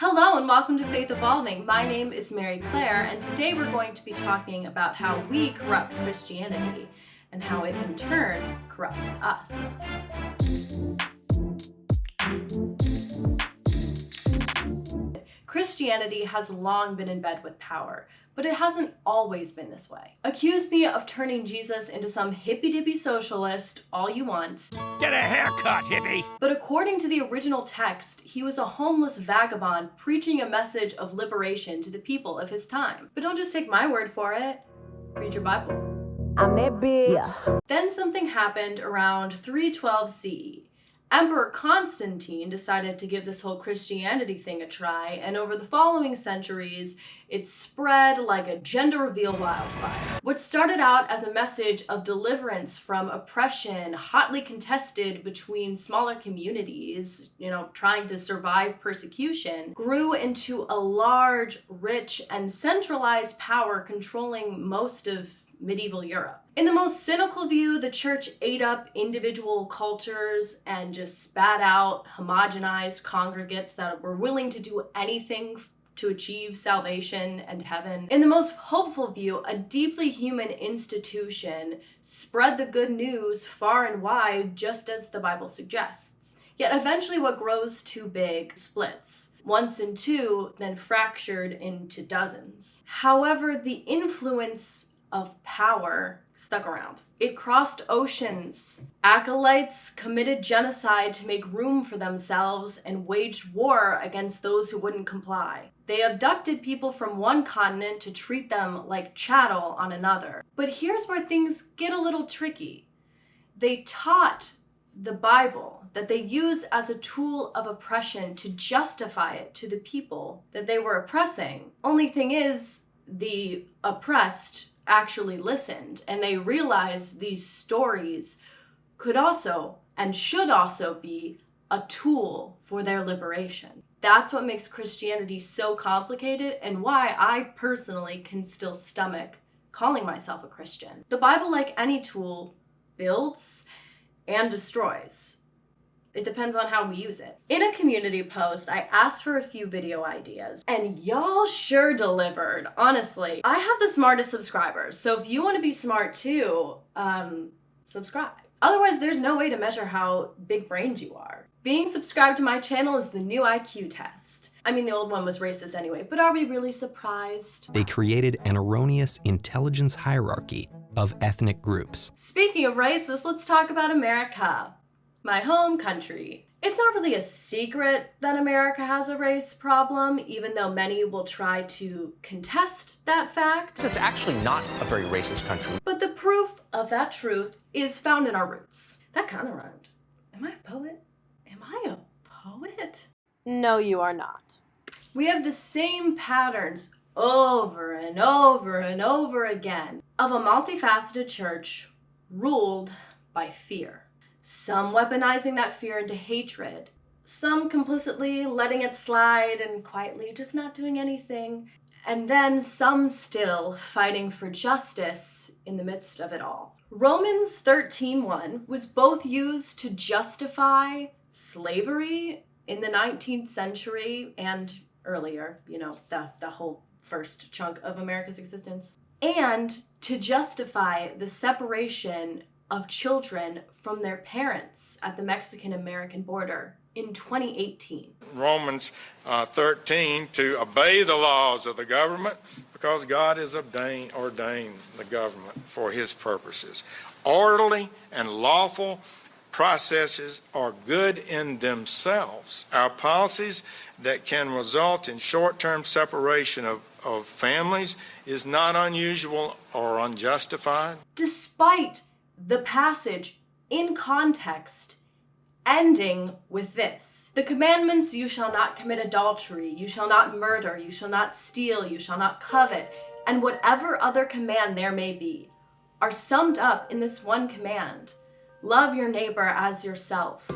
Hello and welcome to Faith Evolving. My name is Mary Claire, and today we're going to be talking about how we corrupt Christianity and how it in turn corrupts us. Christianity has long been in bed with power, but it hasn't always been this way. Accuse me of turning Jesus into some hippy-dippy socialist all you want. Get a haircut, hippie! But according to the original text, he was a homeless vagabond preaching a message of liberation to the people of his time. But don't just take my word for it. Read your Bible. I'm that bitch. Then something happened around 312 CE. Emperor Constantine decided to give this whole Christianity thing a try, and over the following centuries, it spread like a gender reveal wildfire. What started out as a message of deliverance from oppression, hotly contested between smaller communities, trying to survive persecution, grew into a large, rich, and centralized power controlling most of medieval Europe. In the most cynical view, the church ate up individual cultures and just spat out homogenized congregates that were willing to do anything to achieve salvation and heaven. In the most hopeful view, a deeply human institution spread the good news far and wide, just as the Bible suggests. Yet eventually what grows too big splits. Once in two, then fractured into dozens. However, the influence of power stuck around. It crossed oceans. Acolytes committed genocide to make room for themselves and waged war against those who wouldn't comply. They abducted people from one continent to treat them like chattel on another. But here's where things get a little tricky. They taught the Bible that they use as a tool of oppression to justify it to the people that they were oppressing. Only thing is, the oppressed actually listened, and they realized these stories could also and should also be a tool for their liberation. That's what makes Christianity so complicated and why I personally can still stomach calling myself a Christian. The Bible, like any tool, builds and destroys. It depends on how we use it. In a community post, I asked for a few video ideas, and y'all sure delivered, honestly. I have the smartest subscribers, so if you want to be smart too, subscribe. Otherwise, there's no way to measure how big-brained you are. Being subscribed to my channel is the new IQ test. I mean, the old one was racist anyway, but are we really surprised? They created an erroneous intelligence hierarchy of ethnic groups. Speaking of racist, let's talk about America. My home country. It's not really a secret that America has a race problem, even though many will try to contest that fact. It's actually not a very racist country. But the proof of that truth is found in our roots. That kind of rhymed. Am I a poet? Am I a poet? No, you are not. We have the same patterns over and over and over again of a multifaceted church ruled by fear. Some weaponizing that fear into hatred, some complicitly letting it slide and quietly just not doing anything, and then some still fighting for justice in the midst of it all. Romans 13:1 was both used to justify slavery in the 19th century and earlier, the whole first chunk of America's existence, and to justify the separation of children from their parents at the Mexican-American border in 2018. Romans 13, to obey the laws of the government because God has ordained the government for his purposes. Orderly and lawful processes are good in themselves. Our policies that can result in short-term separation of families is not unusual or unjustified. Despite the passage in context ending with this: the commandments, you shall not commit adultery, you shall not murder, you shall not steal, you shall not covet, and whatever other command there may be, are summed up in this one command: love your neighbor as yourself.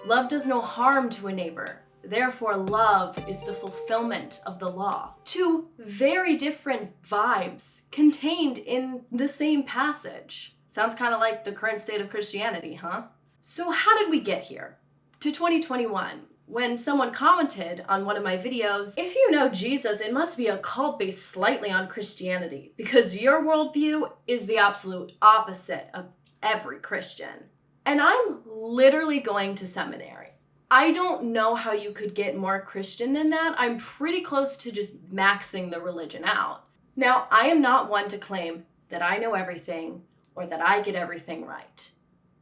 Love does no harm to a neighbor. Therefore, love is the fulfillment of the law. Two very different vibes contained in the same passage. Sounds kind of like the current state of Christianity, huh? So how did we get here? To 2021, when someone commented on one of my videos, "If you know Jesus, it must be a cult based slightly on Christianity, because your worldview is the absolute opposite of every Christian." And I'm literally going to seminary. I don't know how you could get more Christian than that. I'm pretty close to just maxing the religion out. Now, I am not one to claim that I know everything or that I get everything right.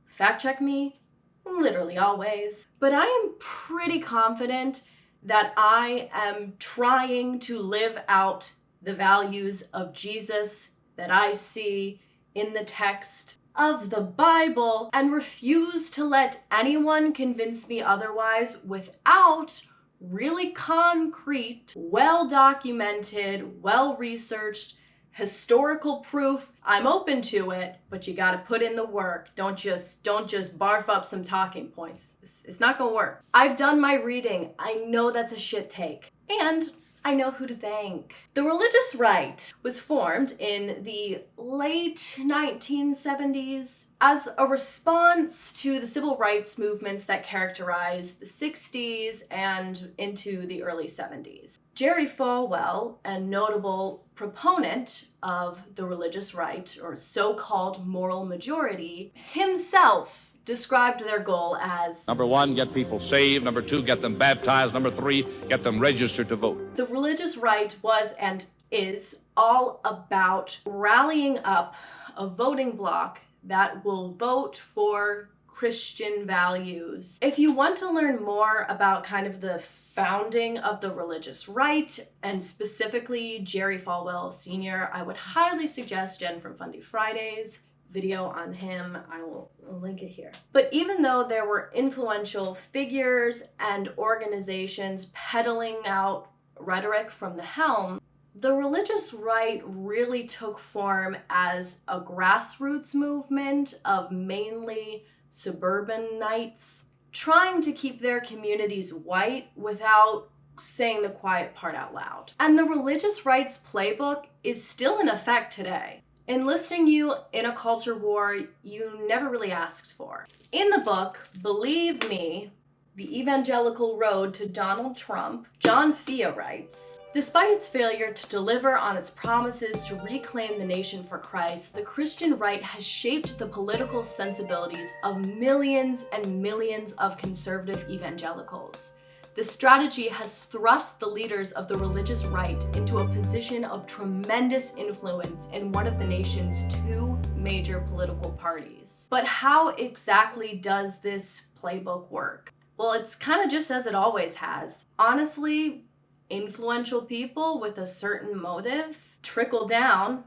Fact check me, literally always. But I am pretty confident that I am trying to live out the values of Jesus that I see in the text of the Bible and refuse to let anyone convince me otherwise without really concrete, well-documented, well-researched historical proof. I'm open to it, but you gotta put in the work. Don't just barf up some talking points. It's not gonna work. I've done my reading. I know that's a shit take. And I know who to thank. The religious right was formed in the late 1970s as a response to the civil rights movements that characterized the 60s and into the early 70s. Jerry Falwell, a notable proponent of the religious right, or so-called moral majority, himself described their goal as: Number 1, get people saved. Number 2, get them baptized. Number 3, get them registered to vote. The religious right was and is all about rallying up a voting bloc that will vote for Christian values. If you want to learn more about kind of the founding of the religious right, and specifically Jerry Falwell Sr., I would highly suggest Jen from Fundy Fridays video on him. I will link it here. But even though there were influential figures and organizations peddling out rhetoric from the helm, the religious right really took form as a grassroots movement of mainly suburbanites trying to keep their communities white without saying the quiet part out loud. And the religious rights playbook is still in effect today, enlisting you in a culture war you never really asked for. In the book, Believe Me, The Evangelical Road to Donald Trump, John Fia writes, "Despite its failure to deliver on its promises to reclaim the nation for Christ, the Christian right has shaped the political sensibilities of millions and millions of conservative evangelicals. The strategy has thrust the leaders of the religious right into a position of tremendous influence in one of the nation's two major political parties." But how exactly does this playbook work? Well, it's kind of just as it always has. Honestly, influential people with a certain motive trickle down.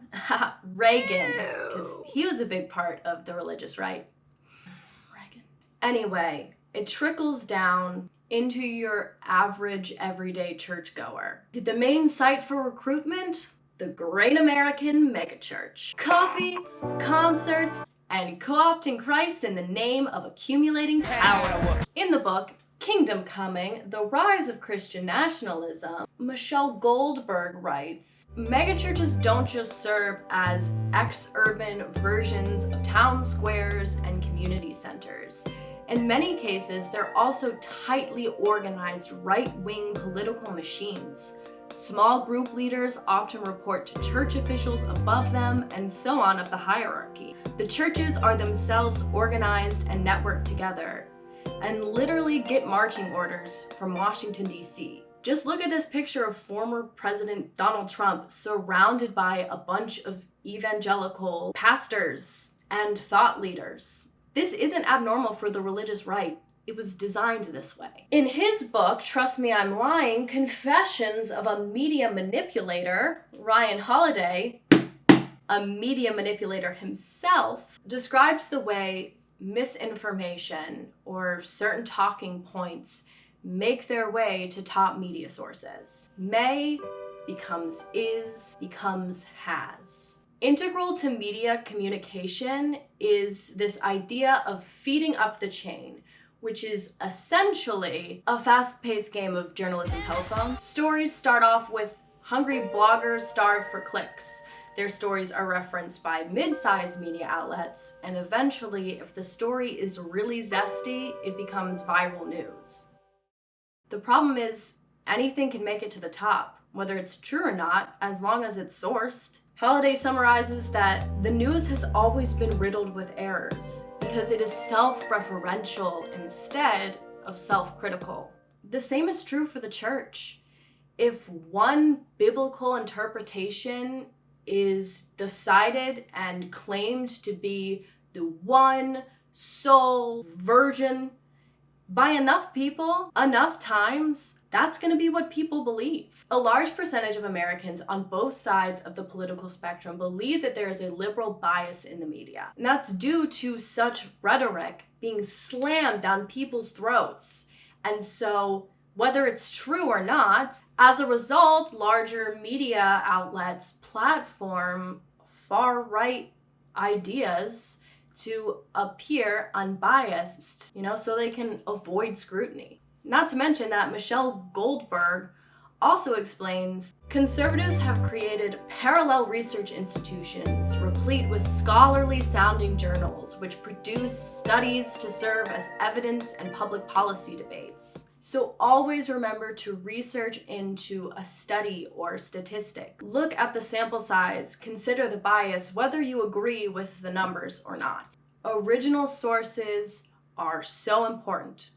Reagan, because he was a big part of the religious right. Reagan. Anyway, it trickles down into your average everyday churchgoer. The main site for recruitment? The Great American Megachurch. Coffee, concerts, and co-opting Christ in the name of accumulating power. In the book, Kingdom Coming, The Rise of Christian Nationalism, Michelle Goldberg writes, megachurches don't just serve as ex-urban versions of town squares and community centers. In many cases, they're also tightly organized right-wing political machines. Small group leaders often report to church officials above them, and so on up the hierarchy. The churches are themselves organized and networked together, and literally get marching orders from Washington, D.C. Just look at this picture of former President Donald Trump surrounded by a bunch of evangelical pastors and thought leaders. This isn't abnormal for the religious right. It was designed this way. In his book, Trust Me, I'm Lying, Confessions of a Media Manipulator, Ryan Holiday, a media manipulator himself, describes the way misinformation or certain talking points make their way to top media sources. May becomes is, becomes has. Integral to media communication is this idea of feeding up the chain, which is essentially a fast-paced game of journalism telephone. Stories start off with hungry bloggers starved for clicks. Their stories are referenced by mid-sized media outlets, and eventually, if the story is really zesty, it becomes viral news. The problem is anything can make it to the top, whether it's true or not, as long as it's sourced. Holiday summarizes that the news has always been riddled with errors because it is self-referential instead of self-critical. The same is true for the church. If one biblical interpretation is decided and claimed to be the one sole version by enough people, enough times, that's going to be what people believe. A large percentage of Americans on both sides of the political spectrum believe that there is a liberal bias in the media. And that's due to such rhetoric being slammed down people's throats. And so, whether it's true or not, as a result, larger media outlets platform far-right ideas to appear unbiased, so they can avoid scrutiny. Not to mention that Michelle Goldberg also explains, conservatives have created parallel research institutions replete with scholarly sounding journals which produce studies to serve as evidence and public policy debates. So always remember to research into a study or statistic. Look at the sample size, consider the bias, whether you agree with the numbers or not. Original sources are so important.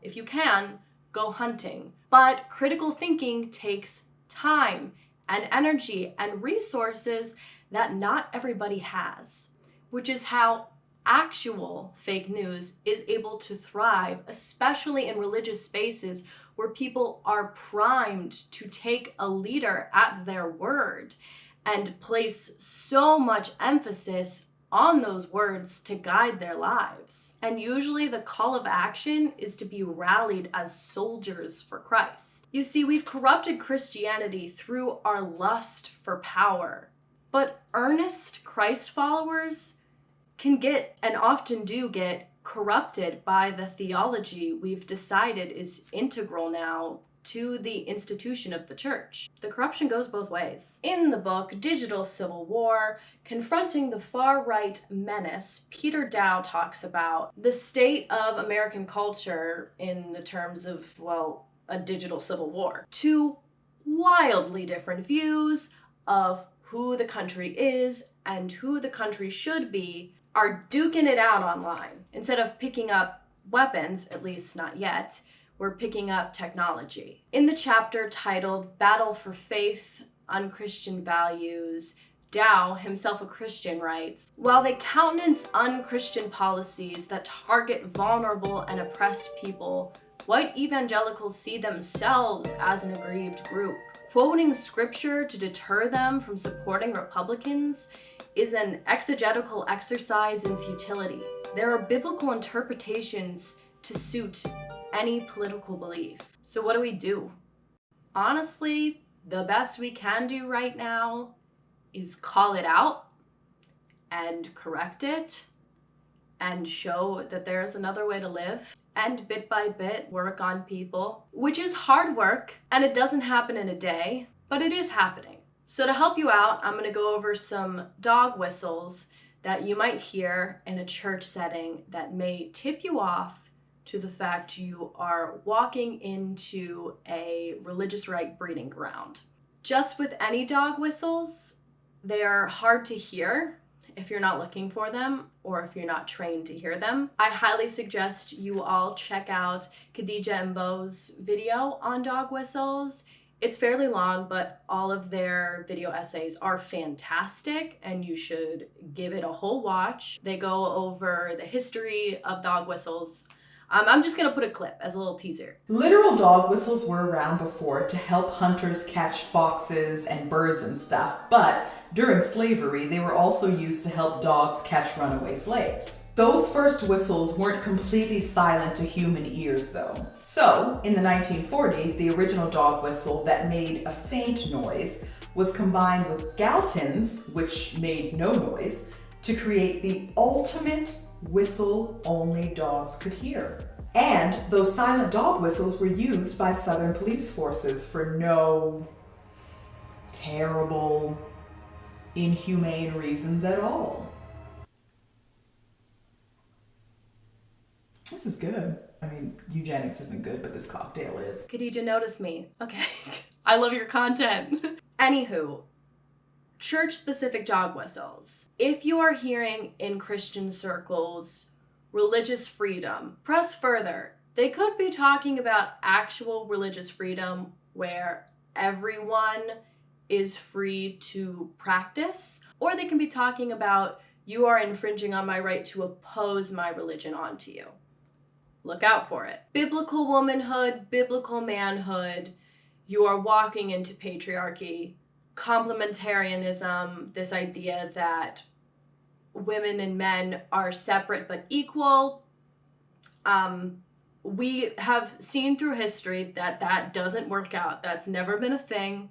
If you can, go hunting. But critical thinking takes time and energy and resources that not everybody has, which is how actual fake news is able to thrive, especially in religious spaces where people are primed to take a leader at their word and place so much emphasis on those words to guide their lives. And usually the call of action is to be rallied as soldiers for Christ. You see, we've corrupted Christianity through our lust for power, but earnest Christ followers can get, and often do get, corrupted by the theology we've decided is integral now to the institution of the church. The corruption goes both ways. In the book Digital Civil War, Confronting the Far-Right Menace, Peter Daou talks about the state of American culture in the terms of, a digital civil war. Two wildly different views of who the country is and who the country should be are duking it out online. Instead of picking up weapons, at least not yet, we're picking up technology. In the chapter titled Battle for Faith, Unchristian Values, Daou, himself a Christian, writes, while they countenance unchristian policies that target vulnerable and oppressed people, white evangelicals see themselves as an aggrieved group. Quoting scripture to deter them from supporting Republicans is an exegetical exercise in futility. There are biblical interpretations to suit any political belief. So what do? Honestly, the best we can do right now is call it out and correct it and show that there is another way to live and bit by bit work on people, which is hard work and it doesn't happen in a day, but it is happening. So to help you out, I'm going to go over some dog whistles that you might hear in a church setting that may tip you off to the fact you are walking into a religious right breeding ground. Just with any dog whistles, they are hard to hear if you're not looking for them or if you're not trained to hear them. I highly suggest you all check out Khadija Mbo's video on dog whistles. It's fairly long, but all of their video essays are fantastic and you should give it a whole watch. They go over the history of dog whistles. I'm just gonna put a clip as a little teaser. Literal dog whistles were around before to help hunters catch foxes and birds and stuff, but during slavery, they were also used to help dogs catch runaway slaves. Those first whistles weren't completely silent to human ears though. So, in the 1940s, the original dog whistle that made a faint noise was combined with Galton's, which made no noise, to create the ultimate whistle only dogs could hear. And those silent dog whistles were used by Southern police forces for no terrible, inhumane reasons at all. This is good. I mean, eugenics isn't good, but this cocktail is. Khadija, notice me. Okay. I love your content. Anywho, church-specific dog whistles. If you are hearing in Christian circles religious freedom, press further. They could be talking about actual religious freedom where everyone is free to practice, or they can be talking about you are infringing on my right to oppose my religion onto you. Look out for it. Biblical womanhood, biblical manhood, you are walking into patriarchy. Complementarianism, this idea that women and men are separate but equal. We have seen through history that that doesn't work out. That's never been a thing,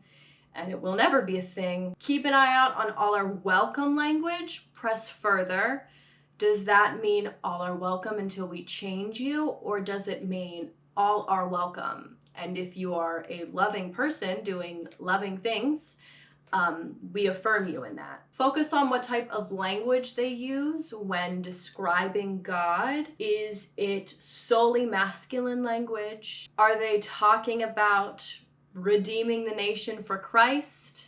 and it will never be a thing. Keep an eye out on all our welcome language. Press further. Does that mean all are welcome until we change you, or does it mean all are welcome? And if you are a loving person doing loving things, we affirm you in that. Focus on what type of language they use when describing God. Is it solely masculine language? Are they talking about redeeming the nation for Christ?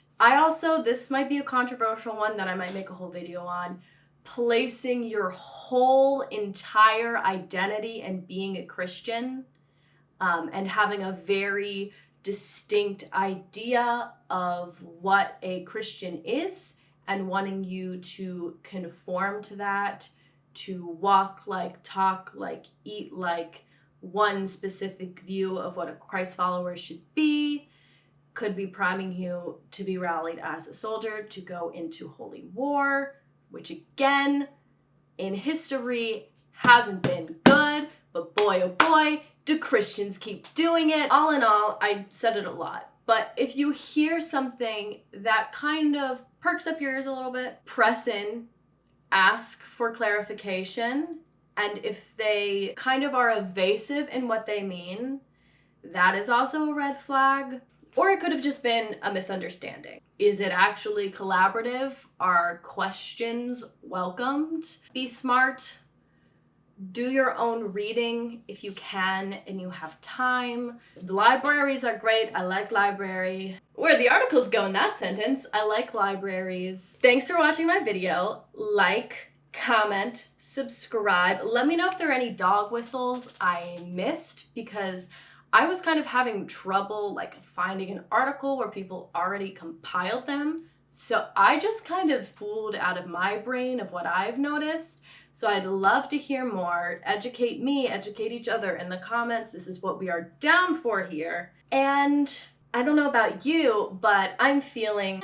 This might be a controversial one that I might make a whole video on, placing your whole entire identity and being a Christian, and having a very distinct idea of what a Christian is and wanting you to conform to that, to walk like, talk like, eat like one specific view of what a Christ follower should be. Could be priming you to be rallied as a soldier to go into holy war, which again, in history, hasn't been good, but boy, oh boy, do Christians keep doing it. All in all, I said it a lot, but if you hear something that kind of perks up your ears a little bit, press in, ask for clarification, and if they kind of are evasive in what they mean, that is also a red flag. Or it could have just been a misunderstanding. Is it actually collaborative? Are questions welcomed? Be smart. Do your own reading if you can and you have time. The libraries are great. I like library. Where the articles go in that sentence, I like libraries. Thanks for watching my video. Like, comment, subscribe. Let me know if there are any dog whistles I missed, because I was kind of having trouble finding an article where people already compiled them. So I just kind of pulled out of my brain of what I've noticed. So I'd love to hear more. Educate me, educate each other in the comments. This is what we are down for here. And I don't know about you, but I'm feeling...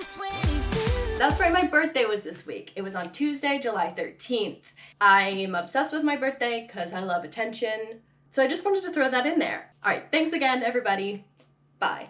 That's right, my birthday was this week. It was on Tuesday, July 13th. I am obsessed with my birthday because I love attention. So I just wanted to throw that in there. All right, thanks again, everybody. Bye.